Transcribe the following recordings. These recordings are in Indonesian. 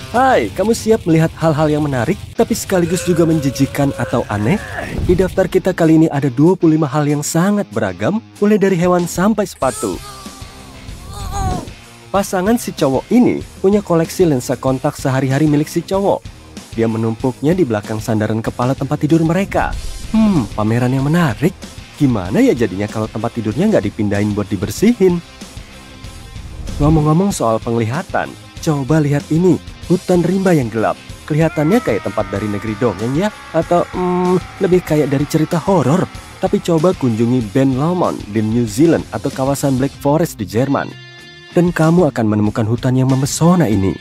Hai, kamu siap melihat hal-hal yang menarik, tapi sekaligus juga menjijikan atau aneh? Di daftar kita kali ini ada 25 hal yang sangat beragam, mulai dari hewan sampai sepatu. Pasangan si cowok ini punya koleksi lensa kontak sehari-hari milik si cowok. Dia menumpuknya di belakang sandaran kepala tempat tidur mereka. Pameran yang menarik. Gimana ya jadinya kalau tempat tidurnya nggak dipindahin buat dibersihin? Ngomong-ngomong soal penglihatan, coba lihat ini. Hutan rimba yang gelap. Kelihatannya kayak tempat dari negeri dongeng ya? Atau lebih kayak dari cerita horor. Tapi coba kunjungi Ben Lomond di New Zealand atau kawasan Black Forest di Jerman. Dan kamu akan menemukan hutan yang memesona ini.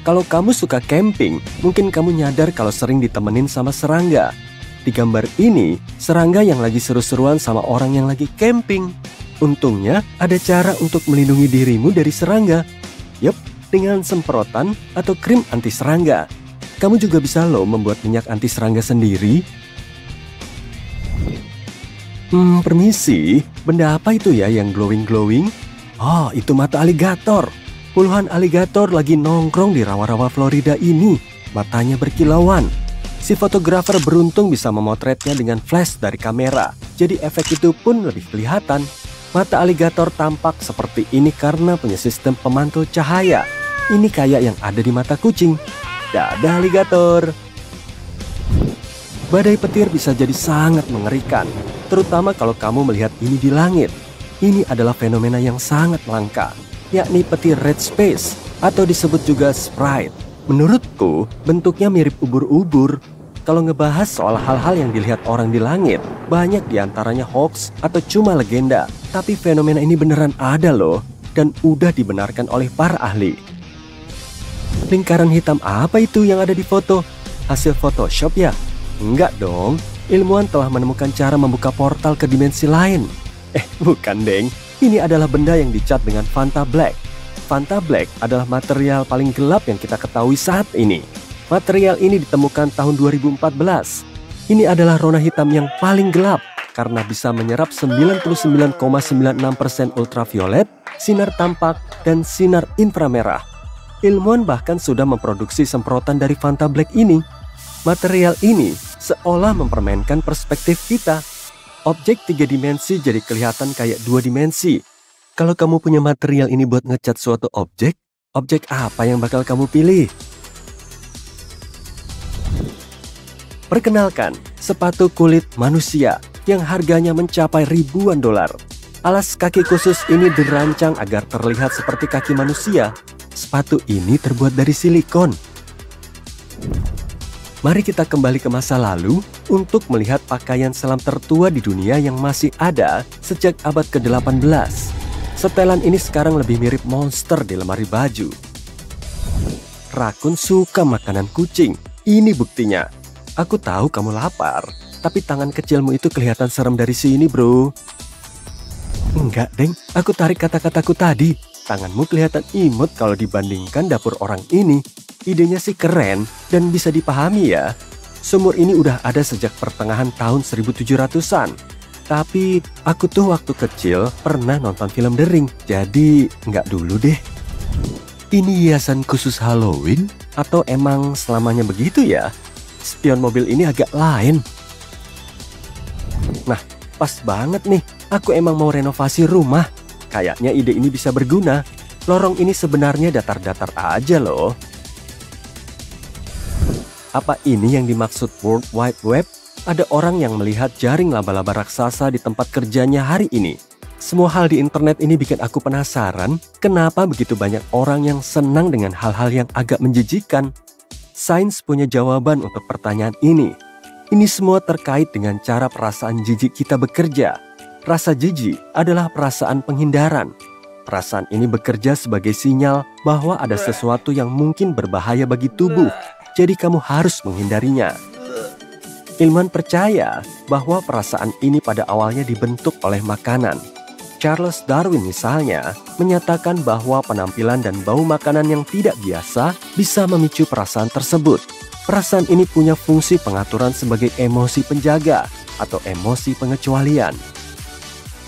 Kalau kamu suka camping, mungkin kamu nyadar kalau sering ditemenin sama serangga. Di gambar ini, serangga yang lagi seru-seruan sama orang yang lagi camping. Untungnya, ada cara untuk melindungi dirimu dari serangga. Yup, dengan semprotan atau krim anti serangga. Kamu juga bisa loh membuat minyak anti serangga sendiri. Permisi, benda apa itu ya yang glowing-glowing? Oh, itu mata aligator. Puluhan aligator lagi nongkrong di rawa-rawa Florida ini. Matanya berkilauan. Si fotografer beruntung bisa memotretnya dengan flash dari kamera. Jadi efek itu pun lebih kelihatan. Mata aligator tampak seperti ini karena punya sistem pemantul cahaya. Ini kayak yang ada di mata kucing. Dadah aligator. Badai petir bisa jadi sangat mengerikan, terutama kalau kamu melihat ini di langit. Ini adalah fenomena yang sangat langka, yakni petir red space atau disebut juga sprite. Menurutku, bentuknya mirip ubur-ubur. Kalau ngebahas soal hal-hal yang dilihat orang di langit, banyak diantaranya hoax atau cuma legenda. Tapi fenomena ini beneran ada loh, dan udah dibenarkan oleh para ahli. Lingkaran hitam apa itu yang ada di foto? Hasil Photoshop ya? Enggak dong, ilmuwan telah menemukan cara membuka portal ke dimensi lain. Bukan deng, ini adalah benda yang dicat dengan Vanta Black. Vanta Black adalah material paling gelap yang kita ketahui saat ini. Material ini ditemukan tahun 2014. Ini adalah rona hitam yang paling gelap karena bisa menyerap 99,96% ultraviolet, sinar tampak, dan sinar inframerah. Ilmuwan bahkan sudah memproduksi semprotan dari Vanta Black ini. Material ini seolah mempermainkan perspektif kita. Objek 3 dimensi jadi kelihatan kayak 2 dimensi. Kalau kamu punya material ini buat ngecat suatu objek apa yang bakal kamu pilih? Perkenalkan, sepatu kulit manusia yang harganya mencapai ribuan dolar. Alas kaki khusus ini dirancang agar terlihat seperti kaki manusia. Sepatu ini terbuat dari silikon. Mari kita kembali ke masa lalu untuk melihat pakaian selam tertua di dunia yang masih ada sejak abad ke-18. Setelan ini sekarang lebih mirip monster di lemari baju. Rakun suka makanan kucing. Ini buktinya. Aku tahu kamu lapar, tapi tangan kecilmu itu kelihatan serem dari sini, bro. Enggak, deng. Aku tarik kata-kataku tadi. Tanganmu kelihatan imut kalau dibandingkan dapur orang ini. Idenya sih keren dan bisa dipahami ya. Sumur ini udah ada sejak pertengahan tahun 1700-an. Tapi aku tuh waktu kecil pernah nonton film The Ring, jadi nggak dulu deh. Ini hiasan khusus Halloween? Atau emang selamanya begitu ya? Spion mobil ini agak lain. Nah, pas banget nih. Aku emang mau renovasi rumah. Kayaknya ide ini bisa berguna. Lorong ini sebenarnya datar-datar aja loh. Apa ini yang dimaksud World Wide Web? Ada orang yang melihat jaring laba-laba raksasa di tempat kerjanya hari ini. Semua hal di internet ini bikin aku penasaran, kenapa begitu banyak orang yang senang dengan hal-hal yang agak menjijikan. Sains punya jawaban untuk pertanyaan ini. Ini semua terkait dengan cara perasaan jijik kita bekerja. Rasa jijik adalah perasaan penghindaran. Perasaan ini bekerja sebagai sinyal bahwa ada sesuatu yang mungkin berbahaya bagi tubuh. Jadi kamu harus menghindarinya. Ilmuwan percaya bahwa perasaan ini pada awalnya dibentuk oleh makanan. Charles Darwin misalnya menyatakan bahwa penampilan dan bau makanan yang tidak biasa bisa memicu perasaan tersebut. Perasaan ini punya fungsi pengaturan sebagai emosi penjaga atau emosi pengecualian.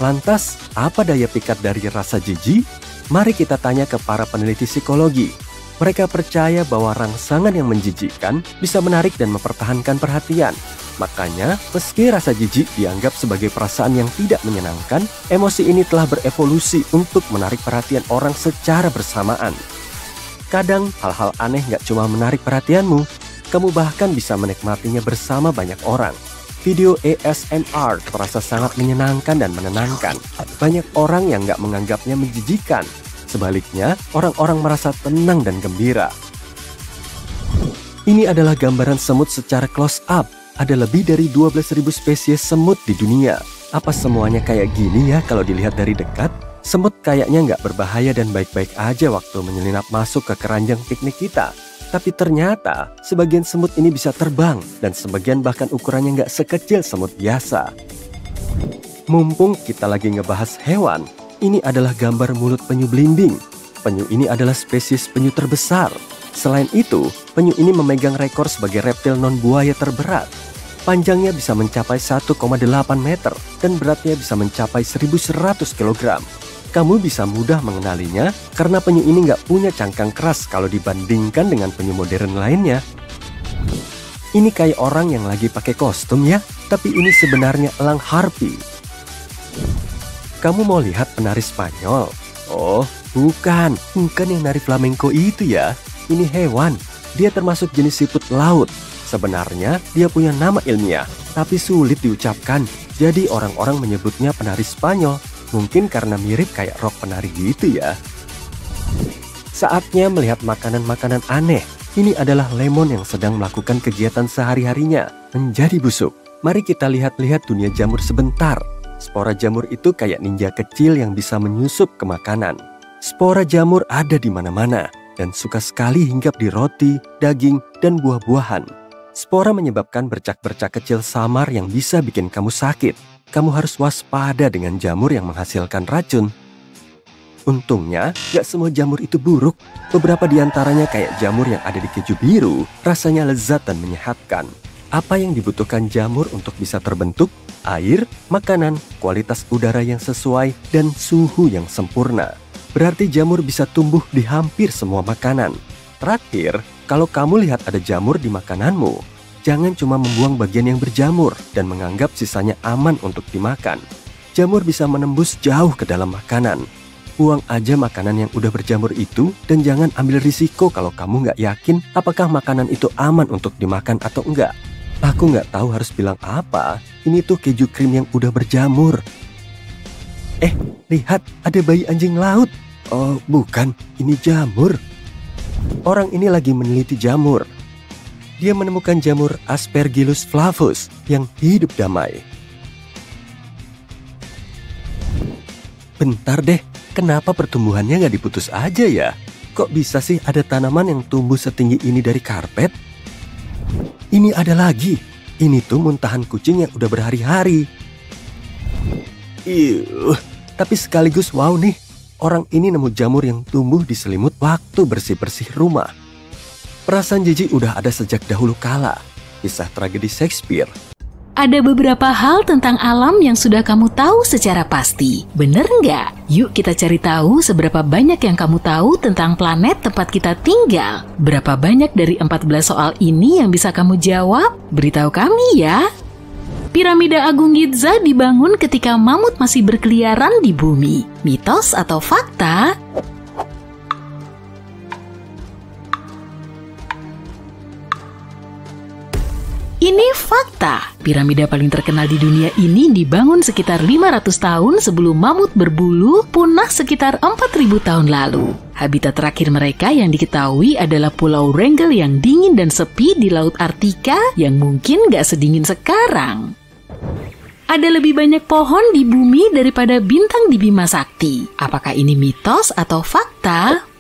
Lantas, apa daya pikat dari rasa jijik? Mari kita tanya ke para peneliti psikologi. Mereka percaya bahwa rangsangan yang menjijikkan bisa menarik dan mempertahankan perhatian. Makanya, meski rasa jijik dianggap sebagai perasaan yang tidak menyenangkan, emosi ini telah berevolusi untuk menarik perhatian orang secara bersamaan. Kadang, hal-hal aneh gak cuma menarik perhatianmu, kamu bahkan bisa menikmatinya bersama banyak orang. Video ASMR terasa sangat menyenangkan dan menenangkan. Banyak orang yang gak menganggapnya menjijikan. Sebaliknya, orang-orang merasa tenang dan gembira. Ini adalah gambaran semut secara close up. Ada lebih dari 12.000 spesies semut di dunia. Apa semuanya kayak gini ya kalau dilihat dari dekat? Semut kayaknya nggak berbahaya dan baik-baik aja waktu menyelinap masuk ke keranjang piknik kita. Tapi ternyata, sebagian semut ini bisa terbang, dan sebagian bahkan ukurannya nggak sekecil semut biasa. Mumpung kita lagi ngebahas hewan, ini adalah gambar mulut penyu belimbing. Penyu ini adalah spesies penyu terbesar. Selain itu, penyu ini memegang rekor sebagai reptil non-buaya terberat. Panjangnya bisa mencapai 1,8 meter dan beratnya bisa mencapai 1.100 kg. Kamu bisa mudah mengenalinya karena penyu ini nggak punya cangkang keras kalau dibandingkan dengan penyu modern lainnya. Ini kayak orang yang lagi pakai kostum ya, tapi ini sebenarnya elang harpy. Kamu mau lihat penari Spanyol? Oh, bukan yang nari flamenco itu ya. Ini hewan, dia termasuk jenis siput laut. Sebenarnya dia punya nama ilmiah, tapi sulit diucapkan. Jadi orang-orang menyebutnya penari Spanyol, mungkin karena mirip kayak rok penari gitu ya. Saatnya melihat makanan-makanan aneh. Ini adalah lemon yang sedang melakukan kegiatan sehari-harinya, menjadi busuk. Mari kita lihat-lihat dunia jamur sebentar. Spora jamur itu kayak ninja kecil yang bisa menyusup ke makanan. Spora jamur ada di mana-mana dan suka sekali hinggap di roti, daging, dan buah-buahan. Spora menyebabkan bercak-bercak kecil samar yang bisa bikin kamu sakit. Kamu harus waspada dengan jamur yang menghasilkan racun. Untungnya, gak semua jamur itu buruk. Beberapa di antaranya kayak jamur yang ada di keju biru, rasanya lezat dan menyehatkan. Apa yang dibutuhkan jamur untuk bisa terbentuk? Air, makanan, kualitas udara yang sesuai, dan suhu yang sempurna. Berarti jamur bisa tumbuh di hampir semua makanan. Terakhir, kalau kamu lihat ada jamur di makananmu, jangan cuma membuang bagian yang berjamur dan menganggap sisanya aman untuk dimakan. Jamur bisa menembus jauh ke dalam makanan. Buang aja makanan yang udah berjamur itu dan jangan ambil risiko kalau kamu nggak yakin apakah makanan itu aman untuk dimakan atau enggak. Aku nggak tahu harus bilang apa. Ini tuh keju krim yang udah berjamur. Lihat, ada bayi anjing laut. Oh, bukan, ini jamur. Orang ini lagi meneliti jamur. Dia menemukan jamur Aspergillus flavus yang hidup damai. Bentar deh, kenapa pertumbuhannya nggak diputus aja ya? Kok bisa sih ada tanaman yang tumbuh setinggi ini dari karpet? Ini ada lagi. Ini tuh muntahan kucing yang udah berhari-hari. Tapi sekaligus wow nih. Orang ini nemu jamur yang tumbuh di selimut waktu bersih-bersih rumah. Perasaan jijik udah ada sejak dahulu kala. Kisah tragedi Shakespeare. Ada beberapa hal tentang alam yang sudah kamu tahu secara pasti. Bener nggak? Yuk kita cari tahu seberapa banyak yang kamu tahu tentang planet tempat kita tinggal. Berapa banyak dari 14 soal ini yang bisa kamu jawab? Beritahu kami ya. Piramida Agung Giza dibangun ketika mamut masih berkeliaran di bumi. Mitos atau fakta? Ini fakta. Piramida paling terkenal di dunia ini dibangun sekitar 500 tahun sebelum mamut berbulu punah sekitar 4.000 tahun lalu. Habitat terakhir mereka yang diketahui adalah Pulau Wrangel yang dingin dan sepi di Laut Arktika yang mungkin gak sedingin sekarang. Ada lebih banyak pohon di bumi daripada bintang di Bima Sakti. Apakah ini mitos atau fakta?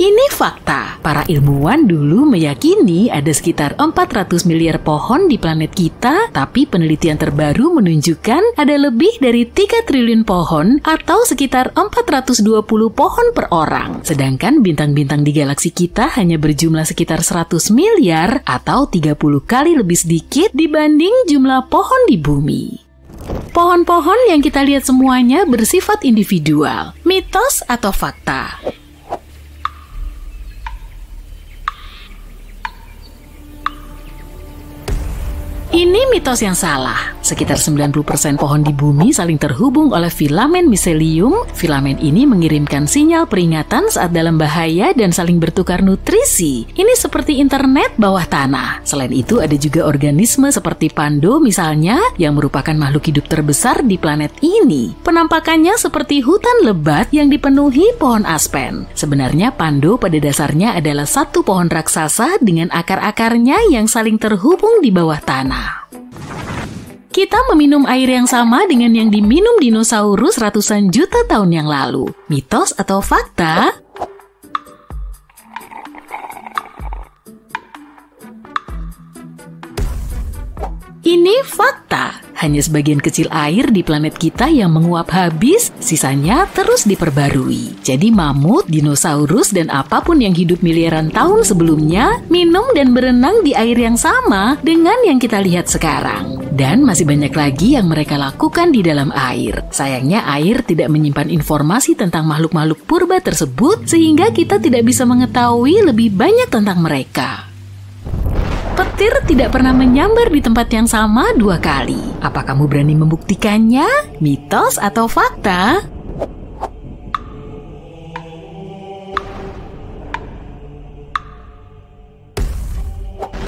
Ini fakta. Para ilmuwan dulu meyakini ada sekitar 400 miliar pohon di planet kita, tapi penelitian terbaru menunjukkan ada lebih dari 3 triliun pohon atau sekitar 420 pohon per orang. Sedangkan bintang-bintang di galaksi kita hanya berjumlah sekitar 100 miliar atau 30 kali lebih sedikit dibanding jumlah pohon di bumi. Pohon-pohon yang kita lihat semuanya bersifat individual. Mitos atau fakta? Ini mitos yang salah. Sekitar 90% pohon di bumi saling terhubung oleh filamen miselium. Filamen ini mengirimkan sinyal peringatan saat dalam bahaya dan saling bertukar nutrisi. Ini seperti internet bawah tanah. Selain itu ada juga organisme seperti pando misalnya yang merupakan makhluk hidup terbesar di planet ini. Penampakannya seperti hutan lebat yang dipenuhi pohon aspen. Sebenarnya pando pada dasarnya adalah satu pohon raksasa dengan akar-akarnya yang saling terhubung di bawah tanah. Kita meminum air yang sama dengan yang diminum dinosaurus ratusan juta tahun yang lalu. Mitos atau fakta? Ini fakta. Hanya sebagian kecil air di planet kita yang menguap habis, sisanya terus diperbarui. Jadi mamut, dinosaurus, dan apapun yang hidup miliaran tahun sebelumnya minum dan berenang di air yang sama dengan yang kita lihat sekarang. Dan masih banyak lagi yang mereka lakukan di dalam air. Sayangnya air tidak menyimpan informasi tentang makhluk-makhluk purba tersebut sehingga kita tidak bisa mengetahui lebih banyak tentang mereka. Petir tidak pernah menyambar di tempat yang sama 2 kali. Apa kamu berani membuktikannya? Mitos atau fakta?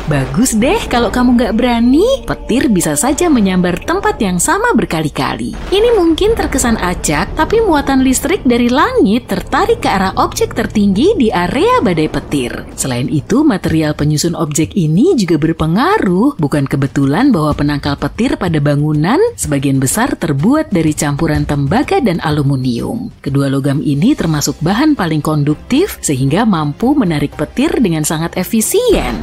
Bagus deh kalau kamu nggak berani. Petir bisa saja menyambar tempat yang sama berkali-kali. Ini mungkin terkesan acak, tapi muatan listrik dari langit tertarik ke arah objek tertinggi di area badai petir. Selain itu, material penyusun objek ini juga berpengaruh. Bukan kebetulan bahwa penangkal petir pada bangunan sebagian besar terbuat dari campuran tembaga dan aluminium. Kedua logam ini termasuk bahan paling konduktif sehingga mampu menarik petir dengan sangat efisien.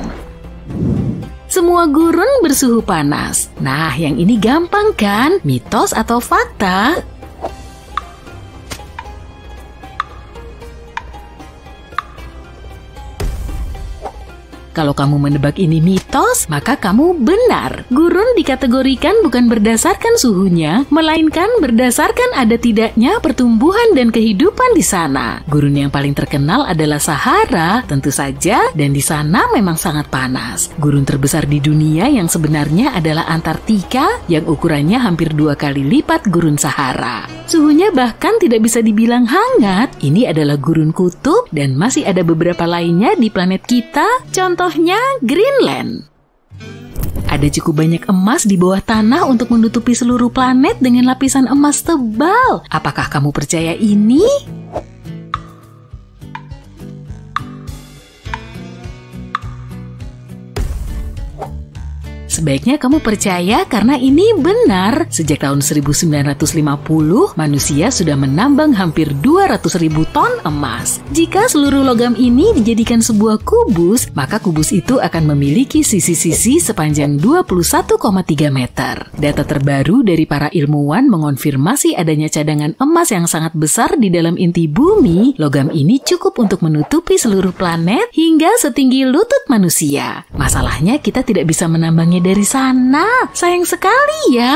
Semua gurun bersuhu panas. Nah, yang ini gampang kan? Mitos atau fakta? Kalau kamu menebak ini mitos, maka kamu benar. Gurun dikategorikan bukan berdasarkan suhunya, melainkan berdasarkan ada tidaknya pertumbuhan dan kehidupan di sana. Gurun yang paling terkenal adalah Sahara, tentu saja, dan di sana memang sangat panas. Gurun terbesar di dunia yang sebenarnya adalah Antartika, yang ukurannya hampir 2 kali lipat gurun Sahara. Suhunya bahkan tidak bisa dibilang hangat. Ini adalah gurun kutub, dan masih ada beberapa lainnya di planet kita, contohnya Greenland. Ada cukup banyak emas di bawah tanah untuk menutupi seluruh planet dengan lapisan emas tebal. Apakah kamu percaya ini? Sebaiknya kamu percaya karena ini benar. Sejak tahun 1950, manusia sudah menambang hampir 200.000 ton emas. Jika seluruh logam ini dijadikan sebuah kubus, maka kubus itu akan memiliki sisi-sisi sepanjang 21,3 meter. Data terbaru dari para ilmuwan mengonfirmasi adanya cadangan emas yang sangat besar di dalam inti bumi. Logam ini cukup untuk menutupi seluruh planet hingga setinggi lutut manusia. Masalahnya kita tidak bisa menambangnya dari sana. Sayang sekali ya.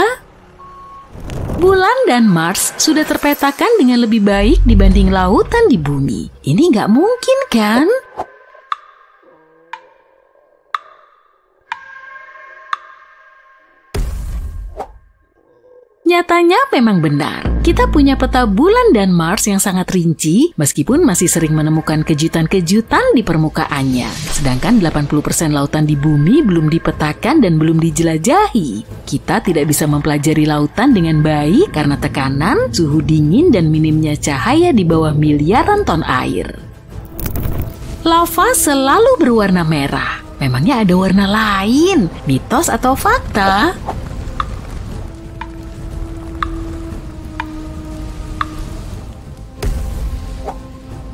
Bulan dan Mars sudah terpetakan dengan lebih baik dibanding lautan di bumi. Ini nggak mungkin kan? Nyatanya memang benar. Kita punya peta bulan dan Mars yang sangat rinci, meskipun masih sering menemukan kejutan-kejutan di permukaannya. Sedangkan 80% lautan di bumi belum dipetakan dan belum dijelajahi. Kita tidak bisa mempelajari lautan dengan baik karena tekanan, suhu dingin, dan minimnya cahaya di bawah miliaran ton air. Lava selalu berwarna merah. Memangnya ada warna lain? Mitos atau fakta?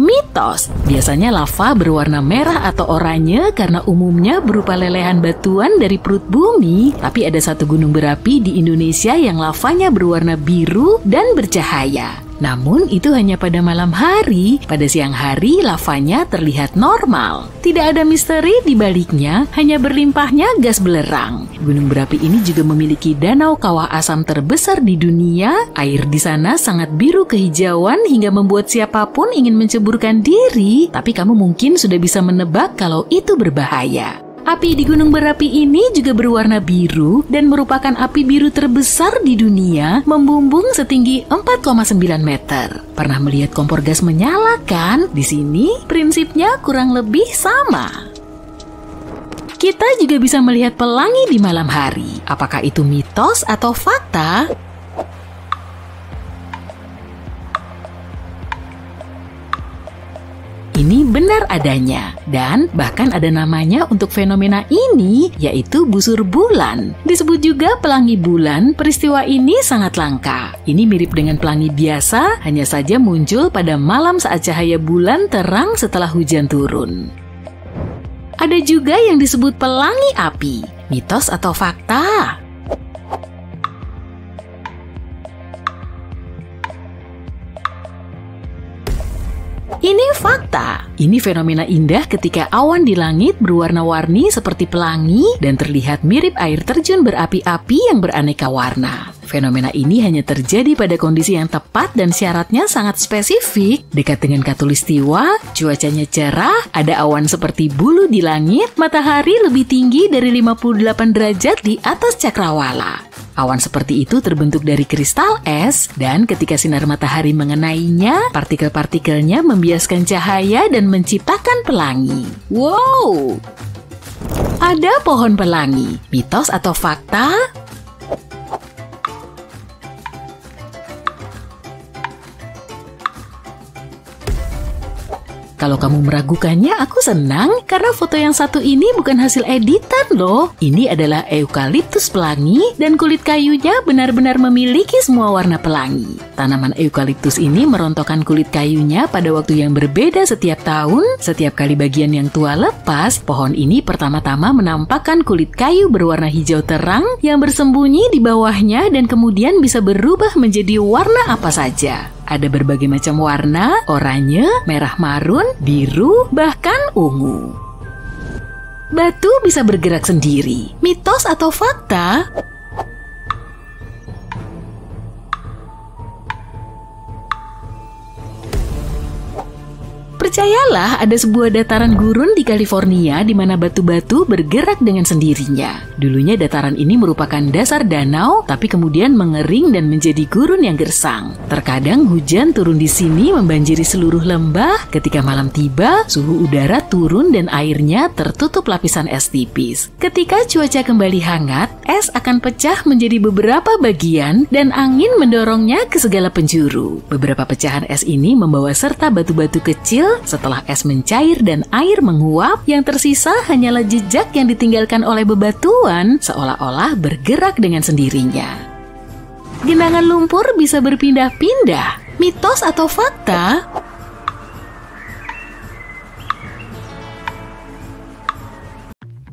Mitos. mitos. Biasanya lava berwarna merah atau oranye karena umumnya berupa lelehan batuan dari perut bumi, tapi ada satu gunung berapi di Indonesia yang lavanya berwarna biru dan bercahaya. Namun itu hanya pada malam hari, pada siang hari lavanya terlihat normal. Tidak ada misteri di baliknya, hanya berlimpahnya gas belerang. Gunung berapi ini juga memiliki danau kawah asam terbesar di dunia. Air di sana sangat biru kehijauan hingga membuat siapapun ingin menceburkan diri, tapi kamu mungkin sudah bisa menebak kalau itu berbahaya. Api di gunung berapi ini juga berwarna biru dan merupakan api biru terbesar di dunia, membumbung setinggi 4,9 meter. Pernah melihat kompor gas menyala kan? Di sini prinsipnya kurang lebih sama. Kita juga bisa melihat pelangi di malam hari. Apakah itu mitos atau fakta? Ini benar adanya, dan bahkan ada namanya untuk fenomena ini, yaitu busur bulan. Disebut juga pelangi bulan, peristiwa ini sangat langka. Ini mirip dengan pelangi biasa, hanya saja muncul pada malam saat cahaya bulan terang setelah hujan turun. Ada juga yang disebut pelangi api, mitos atau fakta? Ini fakta. Ini fenomena indah ketika awan di langit berwarna-warni seperti pelangi dan terlihat mirip air terjun berapi-api yang beraneka warna. Fenomena ini hanya terjadi pada kondisi yang tepat dan syaratnya sangat spesifik, dekat dengan khatulistiwa, cuacanya cerah, ada awan seperti bulu di langit, matahari lebih tinggi dari 58 derajat di atas cakrawala. Awan seperti itu terbentuk dari kristal es, dan ketika sinar matahari mengenainya, partikel-partikelnya membiaskan cahaya dan menciptakan pelangi. Wow! Ada pohon pelangi, mitos atau fakta? Kalau kamu meragukannya, aku senang karena foto yang satu ini bukan hasil editan loh. Ini adalah eukaliptus pelangi dan kulit kayunya benar-benar memiliki semua warna pelangi. Tanaman eukaliptus ini merontokkan kulit kayunya pada waktu yang berbeda setiap tahun. Setiap kali bagian yang tua lepas, pohon ini pertama-tama menampakkan kulit kayu berwarna hijau terang yang bersembunyi di bawahnya dan kemudian bisa berubah menjadi warna apa saja. Ada berbagai macam warna, oranye, merah marun, biru, bahkan ungu. Batu bisa bergerak sendiri. Mitos atau fakta? Percayalah, ada sebuah dataran gurun di California di mana batu-batu bergerak dengan sendirinya. Dulunya dataran ini merupakan dasar danau, tapi kemudian mengering dan menjadi gurun yang gersang. Terkadang hujan turun di sini membanjiri seluruh lembah. Ketika malam tiba, suhu udara turun dan airnya tertutup lapisan es tipis. Ketika cuaca kembali hangat, es akan pecah menjadi beberapa bagian dan angin mendorongnya ke segala penjuru. Beberapa pecahan es ini membawa serta batu-batu kecil. Setelah es mencair dan air menguap, yang tersisa hanyalah jejak yang ditinggalkan oleh bebatuan, seolah-olah bergerak dengan sendirinya. Genangan lumpur bisa berpindah-pindah. Mitos atau fakta?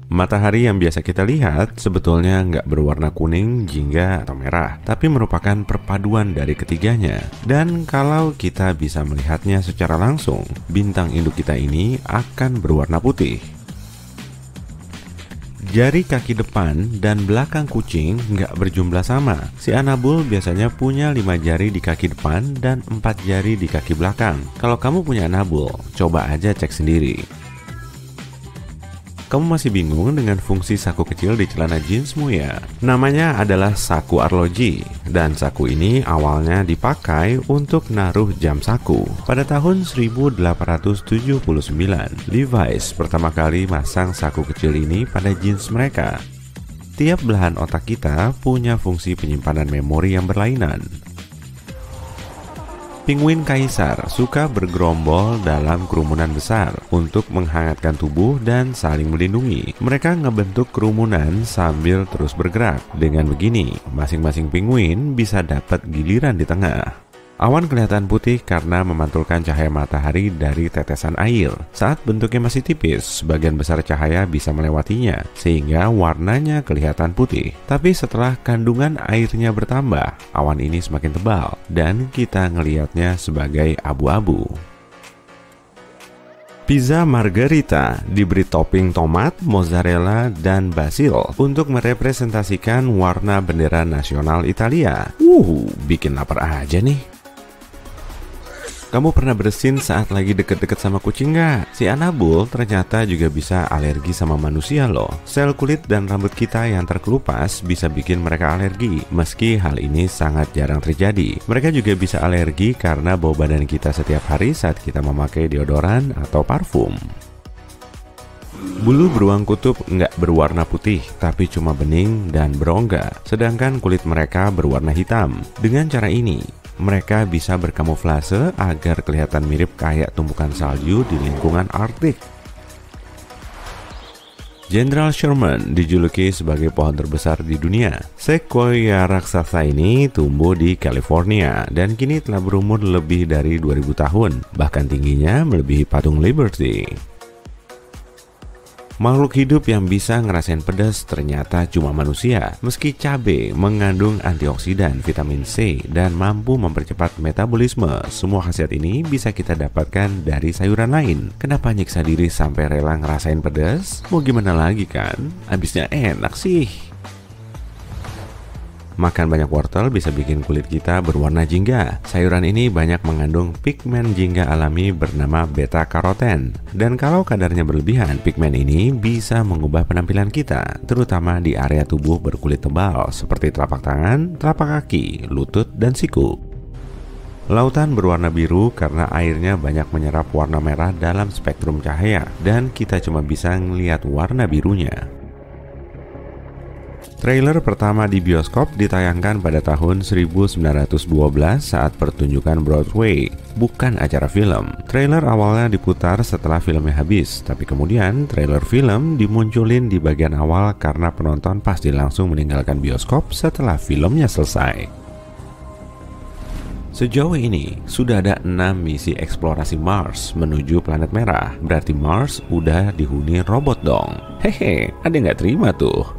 Matahari yang biasa kita lihat sebetulnya nggak berwarna kuning, jingga, atau merah, tapi merupakan perpaduan dari ketiganya. Dan kalau kita bisa melihatnya secara langsung, bintang induk kita ini akan berwarna putih. Jari kaki depan dan belakang kucing nggak berjumlah sama. Si Anabul biasanya punya 5 jari di kaki depan dan 4 jari di kaki belakang. Kalau kamu punya Anabul, coba aja cek sendiri. Kamu masih bingung dengan fungsi saku kecil di celana jeansmu ya? Namanya adalah saku arloji, dan saku ini awalnya dipakai untuk naruh jam saku. Pada tahun 1879, Levi's pertama kali masang saku kecil ini pada jeans mereka. Tiap belahan otak kita punya fungsi penyimpanan memori yang berlainan. Penguin kaisar suka bergerombol dalam kerumunan besar untuk menghangatkan tubuh dan saling melindungi. Mereka ngebentuk kerumunan sambil terus bergerak. Dengan begini, masing-masing penguin bisa dapat giliran di tengah. Awan kelihatan putih karena memantulkan cahaya matahari dari tetesan air. Saat bentuknya masih tipis, sebagian besar cahaya bisa melewatinya, sehingga warnanya kelihatan putih. Tapi setelah kandungan airnya bertambah, awan ini semakin tebal, dan kita ngelihatnya sebagai abu-abu. Pizza margherita diberi topping tomat, mozzarella, dan basil untuk merepresentasikan warna bendera nasional Italia. Bikin lapar aja nih. Kamu pernah bersin saat lagi deket-deket sama kucing nggak? Si Anabul ternyata juga bisa alergi sama manusia loh. Sel kulit dan rambut kita yang terkelupas bisa bikin mereka alergi. Meski hal ini sangat jarang terjadi. Mereka juga bisa alergi karena bau badan kita setiap hari saat kita memakai deodoran atau parfum. Bulu beruang kutub nggak berwarna putih, tapi cuma bening dan berongga. Sedangkan kulit mereka berwarna hitam. Dengan cara ini, mereka bisa berkamuflase agar kelihatan mirip kayak tumpukan salju di lingkungan Arktik. Jenderal Sherman dijuluki sebagai pohon terbesar di dunia. Sequoia raksasa ini tumbuh di California dan kini telah berumur lebih dari 2000 tahun. Bahkan tingginya melebihi patung Liberty. Makhluk hidup yang bisa ngerasain pedas ternyata cuma manusia. Meski cabai mengandung antioksidan, vitamin C, dan mampu mempercepat metabolisme, semua khasiat ini bisa kita dapatkan dari sayuran lain. Kenapa nyiksa diri sampai rela ngerasain pedas? Mau gimana lagi kan? Abisnya enak sih. Makan banyak wortel bisa bikin kulit kita berwarna jingga. Sayuran ini banyak mengandung pigmen jingga alami bernama beta-karoten. Dan kalau kadarnya berlebihan, pigmen ini bisa mengubah penampilan kita, terutama di area tubuh berkulit tebal seperti telapak tangan, telapak kaki, lutut, dan siku. Lautan berwarna biru karena airnya banyak menyerap warna merah dalam spektrum cahaya, dan kita cuma bisa ngelihat warna birunya. Trailer pertama di bioskop ditayangkan pada tahun 1912 saat pertunjukan Broadway, bukan acara film. Trailer awalnya diputar setelah filmnya habis, tapi kemudian trailer film dimunculin di bagian awal karena penonton pasti langsung meninggalkan bioskop setelah filmnya selesai. Sejauh ini, sudah ada 6 misi eksplorasi Mars menuju planet merah. Berarti Mars udah dihuni robot dong. Hehe, ada yang nggak terima tuh.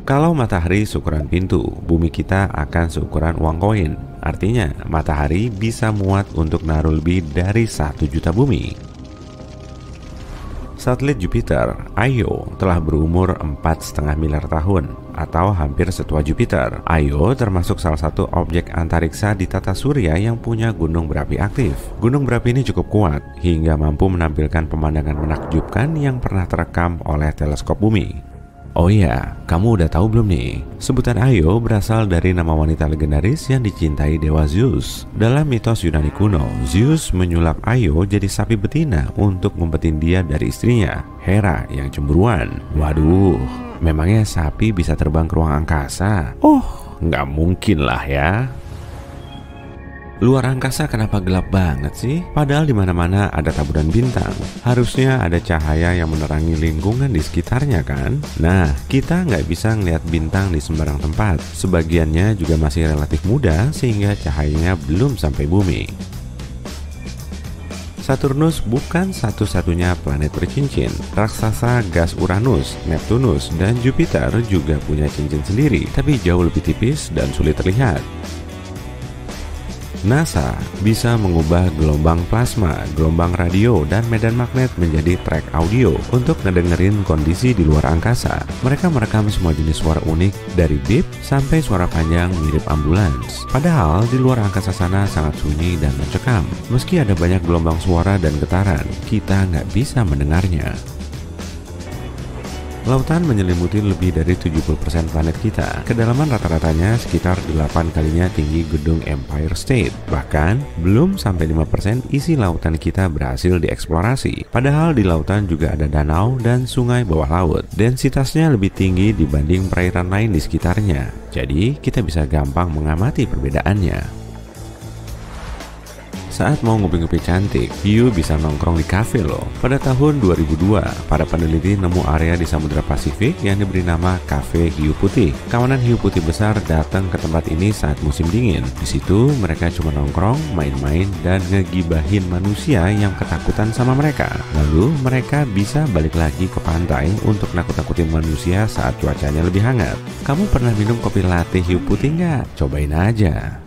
Kalau matahari seukuran pintu, bumi kita akan seukuran uang koin. Artinya, matahari bisa muat untuk naruh lebih dari 1 juta bumi. Satelit Jupiter, Io, telah berumur 4,5 miliar tahun, atau hampir setua Jupiter. Io termasuk salah satu objek antariksa di tata surya yang punya gunung berapi aktif. Gunung berapi ini cukup kuat, hingga mampu menampilkan pemandangan menakjubkan yang pernah terekam oleh teleskop bumi. Oh iya, kamu udah tahu belum nih? Sebutan Io berasal dari nama wanita legendaris yang dicintai dewa Zeus. Dalam mitos Yunani kuno, Zeus menyulap Io jadi sapi betina untuk ngumpetin dia dari istrinya, Hera yang cemburuan. Waduh, memangnya sapi bisa terbang ke ruang angkasa? Oh, nggak mungkin lah ya. Luar angkasa kenapa gelap banget sih? Padahal di mana-mana ada taburan bintang. Harusnya ada cahaya yang menerangi lingkungan di sekitarnya kan? Nah, kita nggak bisa ngeliat bintang di sembarang tempat. Sebagiannya juga masih relatif muda sehingga cahayanya belum sampai bumi. Saturnus bukan satu-satunya planet bercincin. Raksasa gas Uranus, Neptunus, dan Jupiter juga punya cincin sendiri, tapi jauh lebih tipis dan sulit terlihat. NASA bisa mengubah gelombang plasma, gelombang radio, dan medan magnet menjadi track audio untuk ngedengerin kondisi di luar angkasa. Mereka merekam semua jenis suara unik dari beep sampai suara panjang mirip ambulans. Padahal di luar angkasa sana sangat sunyi dan mencekam. Meski ada banyak gelombang suara dan getaran, kita nggak bisa mendengarnya. Lautan menyelimuti lebih dari 70% planet kita. Kedalaman rata-ratanya sekitar 8 kalinya tinggi gedung Empire State. Bahkan, belum sampai 5% isi lautan kita berhasil dieksplorasi. Padahal di lautan juga ada danau dan sungai bawah laut. Densitasnya lebih tinggi dibanding perairan lain di sekitarnya. Jadi, kita bisa gampang mengamati perbedaannya. Saat mau ngopi-ngopi cantik, hiu bisa nongkrong di kafe loh. Pada tahun 2002, para peneliti nemu area di Samudra Pasifik yang diberi nama Cafe Hiu Putih. Kawanan hiu putih besar datang ke tempat ini saat musim dingin. Di situ mereka cuma nongkrong, main-main, dan ngegibahin manusia yang ketakutan sama mereka. Lalu mereka bisa balik lagi ke pantai untuk nakut-nakutin manusia saat cuacanya lebih hangat. Kamu pernah minum kopi latte hiu putih nggak? Cobain aja.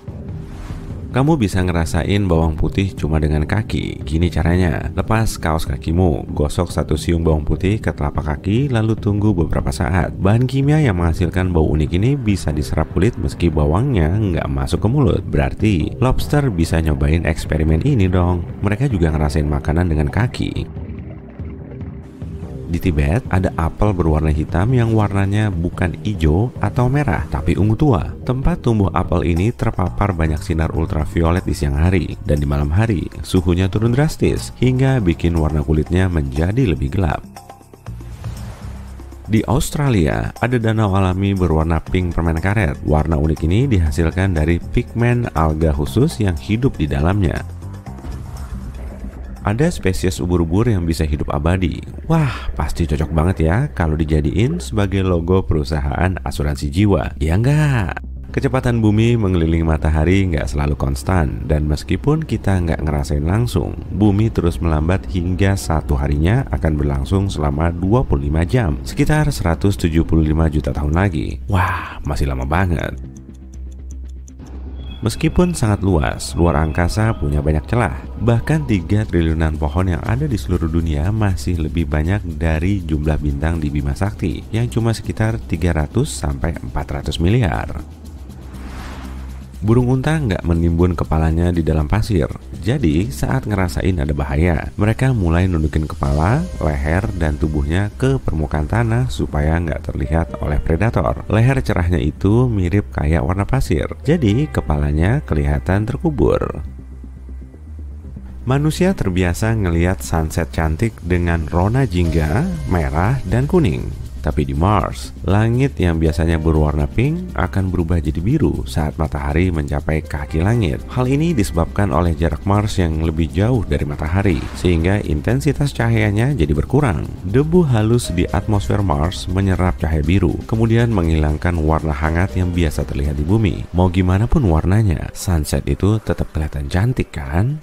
Kamu bisa ngerasain bawang putih cuma dengan kaki. Gini caranya, lepas kaos kakimu, gosok 1 siung bawang putih ke telapak kaki, lalu tunggu beberapa saat. Bahan kimia yang menghasilkan bau unik ini bisa diserap kulit meski bawangnya nggak masuk ke mulut. Berarti, lobster bisa nyobain eksperimen ini dong. Mereka juga ngerasain makanan dengan kaki. Di Tibet, ada apel berwarna hitam yang warnanya bukan hijau atau merah, tapi ungu tua. Tempat tumbuh apel ini terpapar banyak sinar ultraviolet di siang hari, dan di malam hari, suhunya turun drastis, hingga bikin warna kulitnya menjadi lebih gelap. Di Australia, ada danau alami berwarna pink permen karet. Warna unik ini dihasilkan dari pigmen alga khusus yang hidup di dalamnya. Ada spesies ubur-ubur yang bisa hidup abadi. Wah, pasti cocok banget ya kalau dijadiin sebagai logo perusahaan asuransi jiwa. Ya enggak? Kecepatan bumi mengelilingi matahari nggak selalu konstan, dan meskipun kita nggak ngerasain langsung, bumi terus melambat hingga satu harinya akan berlangsung selama 25 jam, sekitar 175 juta tahun lagi. Wah, masih lama banget. Meskipun sangat luas, luar angkasa punya banyak celah. Bahkan 3 triliunan pohon yang ada di seluruh dunia masih lebih banyak dari jumlah bintang di Bima Sakti, yang cuma sekitar 300-400 miliar. Burung unta nggak menimbun kepalanya di dalam pasir. Jadi saat ngerasain ada bahaya, mereka mulai nundukin kepala, leher, dan tubuhnya ke permukaan tanah supaya nggak terlihat oleh predator. Leher cerahnya itu mirip kayak warna pasir, jadi kepalanya kelihatan terkubur. Manusia terbiasa ngelihat sunset cantik dengan rona jingga, merah, dan kuning. Tapi di Mars, langit yang biasanya berwarna pink akan berubah jadi biru saat matahari mencapai kaki langit. Hal ini disebabkan oleh jarak Mars yang lebih jauh dari matahari, sehingga intensitas cahayanya jadi berkurang. Debu halus di atmosfer Mars menyerap cahaya biru, kemudian menghilangkan warna hangat yang biasa terlihat di bumi. Mau gimana pun warnanya, sunset itu tetap kelihatan cantik kan?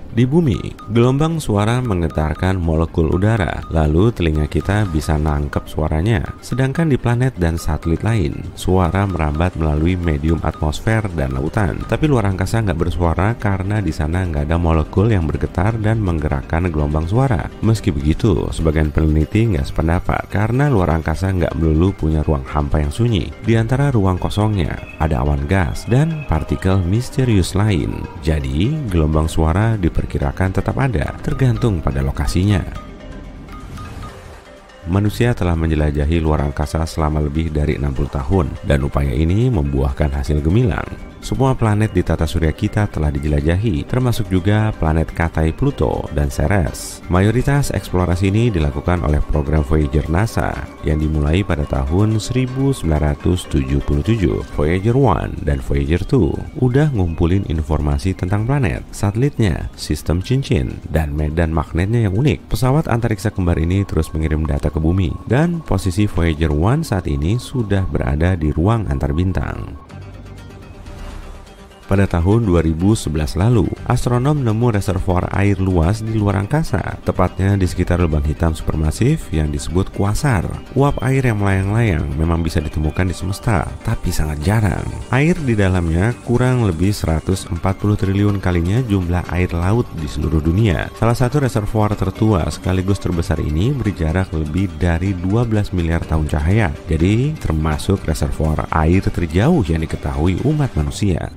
Di bumi, gelombang suara menggetarkan molekul udara, lalu telinga kita bisa nangkep suaranya. Sedangkan di planet dan satelit lain, suara merambat melalui medium atmosfer dan lautan. Tapi luar angkasa nggak bersuara karena di sana nggak ada molekul yang bergetar dan menggerakkan gelombang suara. Meski begitu, sebagian peneliti nggak sependapat karena luar angkasa nggak melulu punya ruang hampa yang sunyi. Di antara ruang kosongnya, ada awan gas dan partikel misterius lain. Jadi, gelombang suara diperkirakan tetap ada, tergantung pada lokasinya. Manusia telah menjelajahi luar angkasa selama lebih dari 60 tahun, dan upaya ini membuahkan hasil gemilang. Semua planet di tata surya kita telah dijelajahi, termasuk juga planet Katai, Pluto, dan Ceres. Mayoritas eksplorasi ini dilakukan oleh program Voyager NASA yang dimulai pada tahun 1977. Voyager 1 dan Voyager 2 udah ngumpulin informasi tentang planet, satelitnya, sistem cincin, dan medan magnetnya yang unik. Pesawat antariksa kembar ini terus mengirim data ke bumi, dan posisi Voyager 1 saat ini sudah berada di ruang antar bintang. Pada tahun 2011 lalu, astronom nemu reservoir air luas di luar angkasa, tepatnya di sekitar lubang hitam supermasif yang disebut kuasar. Uap air yang melayang-layang memang bisa ditemukan di semesta, tapi sangat jarang. Air di dalamnya kurang lebih 140 triliun kalinya jumlah air laut di seluruh dunia. Salah satu reservoir tertua sekaligus terbesar ini berjarak lebih dari 12 miliar tahun cahaya. Jadi, termasuk reservoir air terjauh yang diketahui umat manusia.